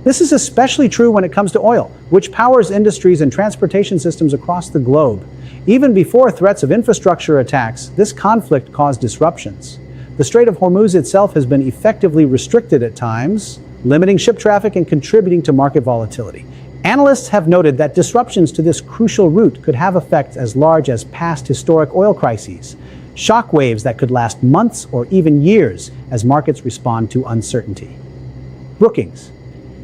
This is especially true when it comes to oil, which powers industries and transportation systems across the globe. Even before threats of infrastructure attacks, this conflict caused disruptions. The Strait of Hormuz itself has been effectively restricted at times, limiting ship traffic and contributing to market volatility. Analysts have noted that disruptions to this crucial route could have effects as large as past historic oil crises, shock waves that could last months or even years as markets respond to uncertainty. Brookings.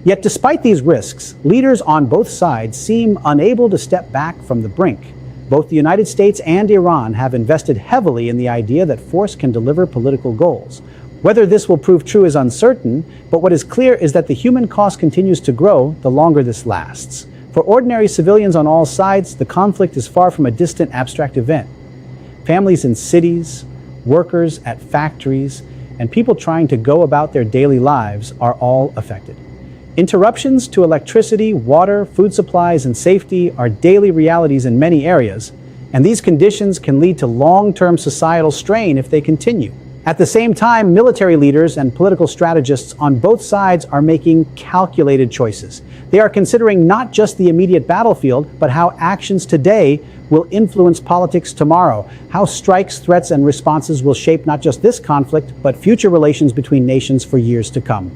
Yet despite these risks, leaders on both sides seem unable to step back from the brink. Both the United States and Iran have invested heavily in the idea that force can deliver political goals. Whether this will prove true is uncertain, but what is clear is that the human cost continues to grow the longer this lasts. For ordinary civilians on all sides, the conflict is far from a distant abstract event. Families in cities, workers at factories, and people trying to go about their daily lives are all affected. Interruptions to electricity, water, food supplies, and safety are daily realities in many areas, and these conditions can lead to long-term societal strain if they continue. At the same time, military leaders and political strategists on both sides are making calculated choices. They are considering not just the immediate battlefield, but how actions today will influence politics tomorrow, how strikes, threats, and responses will shape not just this conflict, but future relations between nations for years to come.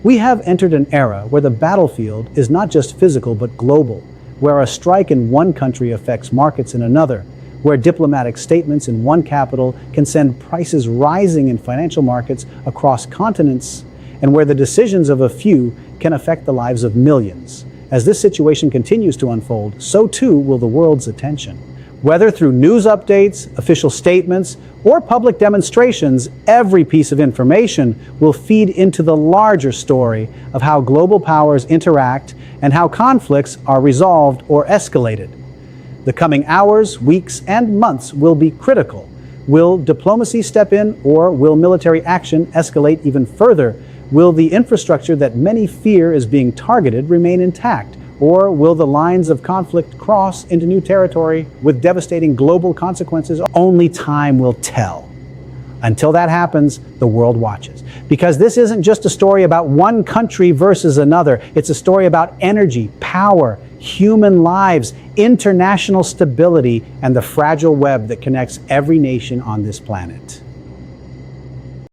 We have entered an era where the battlefield is not just physical but global, where a strike in one country affects markets in another, where diplomatic statements in one capital can send prices rising in financial markets across continents, and where the decisions of a few can affect the lives of millions. As this situation continues to unfold, so too will the world's attention. Whether through news updates, official statements, or public demonstrations, every piece of information will feed into the larger story of how global powers interact and how conflicts are resolved or escalated. The coming hours, weeks, and months will be critical. Will diplomacy step in, or will military action escalate even further? Will the infrastructure that many fear is being targeted remain intact? Or will the lines of conflict cross into new territory with devastating global consequences? Only time will tell. Until that happens, the world watches. Because this isn't just a story about one country versus another. It's a story about energy, power, human lives, international stability, and the fragile web that connects every nation on this planet.